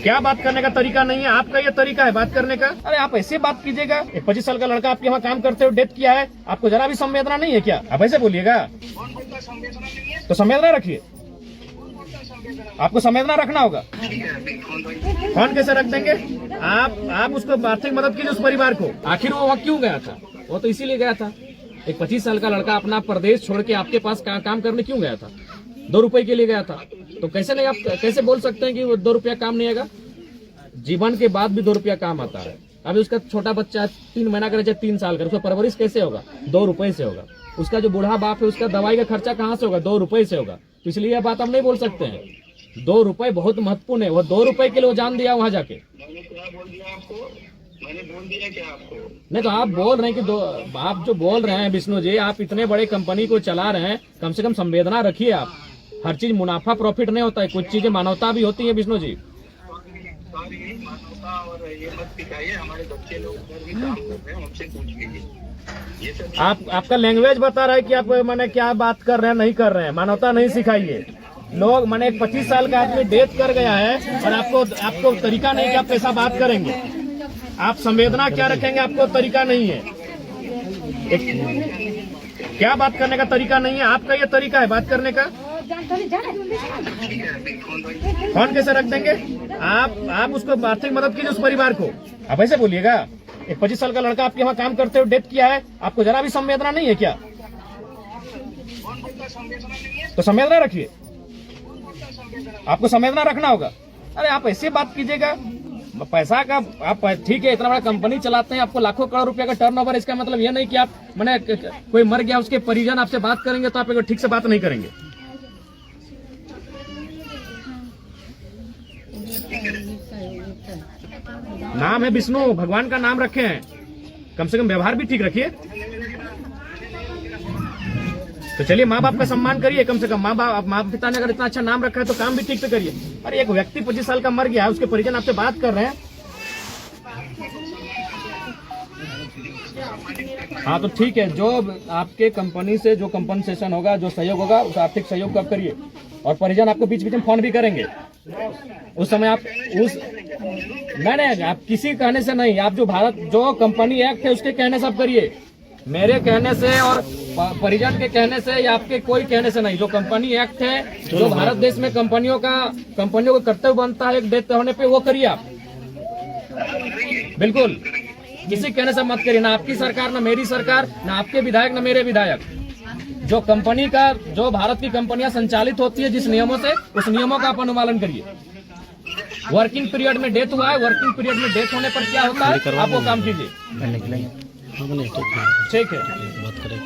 क्या बात करने का तरीका नहीं है? आपका ये तरीका है बात करने का? अरे आप ऐसे बात कीजिएगा। एक 25 साल का लड़का आपके यहाँ काम करते हुए डेथ किया है, आपको जरा भी संवेदना नहीं है क्या? आप ऐसे बोलिएगा तो संवेदना रखिए। आपको संवेदना रखना होगा। फोन कैसे रख देंगे? आप उसको आर्थिक मदद कीजिए उस परिवार को। आखिर वो वहाँ क्यों गया था? वो तो इसीलिए गया था। एक 25 साल का लड़का अपना प्रदेश छोड़ के आपके पास काम करने क्यों गया था? 2 रुपए के लिए गया था। तो कैसे नहीं, आप कैसे बोल सकते हैं कि वो 2 रुपया काम नहीं आएगा? जीवन के बाद भी 2 रुपया काम आता है। अभी उसका छोटा बच्चा 3 महीना का, 3 साल का, उसका परवरिश कैसे होगा? 2 रुपए से होगा। उसका जो बूढ़ा बाप है उसका दवाई का खर्चा कहाँ से होगा? 2 रुपए से होगा। तो इसलिए यह बात हम नहीं बोल सकते हैं। 2 रुपए बहुत महत्वपूर्ण है। वो 2 रुपए के लिए वो जान दिया वहां जाके। मैंने बोल दिया क्या आपको? नहीं तो आप बोल रहे हैं कि आप जो बोल रहे हैं विष्णु जी, आप इतने बड़े कंपनी को चला रहे हैं, कम से कम संवेदना रखिए आप। हर चीज मुनाफा प्रॉफिट नहीं होता है, कुछ चीजें मानवता भी होती है विष्णु जी। मानवता और ये मत सिखाइए। हमारे बच्चे लोग उधर भी काम कर रहे हैं, हमसे पूछ लीजिए। ये सब आपका लैंग्वेज बता रहा है कि आप माने क्या बात कर रहे हैं, नहीं कर रहे हैं। मानवता नहीं सिखाइए। लोग माने 25 साल का आदमी डेथ कर गया है और आपको तरीका नहीं कि आप कैसा बात करेंगे। आप संवेदना क्या रखेंगे, आपको तरीका नहीं है। क्या बात करने का तरीका नहीं है? आपका ये तरीका है बात करने का? फोन कैसे रख देंगे? आप उसको आर्थिक मदद कीजिए उस परिवार को। आप ऐसे बोलिएगा। एक 25 साल का लड़का आपके यहाँ काम करते हुए डेथ किया है, आपको जरा भी संवेदना नहीं है क्या? तो संवेदना रखिए। आपको संवेदना रखना होगा। अरे आप ऐसे बात कीजिएगा। पैसा का आप ठीक है, इतना बड़ा कंपनी चलाते हैं, आपको लाखों करोड़ रुपया का टर्नओवर। इसका मतलब यह नहीं कि आप मैंने कोई मर गया उसके परिजन आपसे बात करेंगे तो आप ठीक से बात नहीं करेंगे। नाम है विष्णु, भगवान का नाम रखे हैं, कम से कम व्यवहार भी ठीक रखिए। तो चलिए माँ बाप का सम्मान करिए कम से कम। माँ पिता ने अगर इतना अच्छा नाम रखा है तो काम भी ठीक से करिए। अरे एक व्यक्ति 25 साल का मर गया है, उसके परिजन आपसे बात कर रहे हैं। हाँ तो ठीक है, जो आपके कंपनी से जो कंपनसेशन होगा, जो सहयोग होगा, उस आर्थिक सहयोग को आप करिए। और परिजन आपको बीच बीच में फोन भी करेंगे। उस समय आप नहीं, आप किसी कहने से नहीं, आप जो कंपनी एक्ट है उसके कहने से आप करिए। मेरे कहने से और परिजन के कहने से या आपके कोई कहने से नहीं। जो कंपनी एक्ट है, जो भारत देश में कंपनियों को कर्तव्य बनता है एक डेथ होने पे, वो करिए आप। बिल्कुल किसी कहने से मत करिए। ना आपकी सरकार, ना मेरी सरकार, ना आपके विधायक, ना मेरे विधायक। जो कंपनी का, जो भारत की कंपनियां संचालित होती है जिस नियमों से, उस नियमों का आप अनुपालन करिए। वर्किंग पीरियड में डेथ हुआ है, वर्किंग पीरियड में डेथ होने पर क्या होता है, आप वो काम कीजिए। ठीक है, बात करें।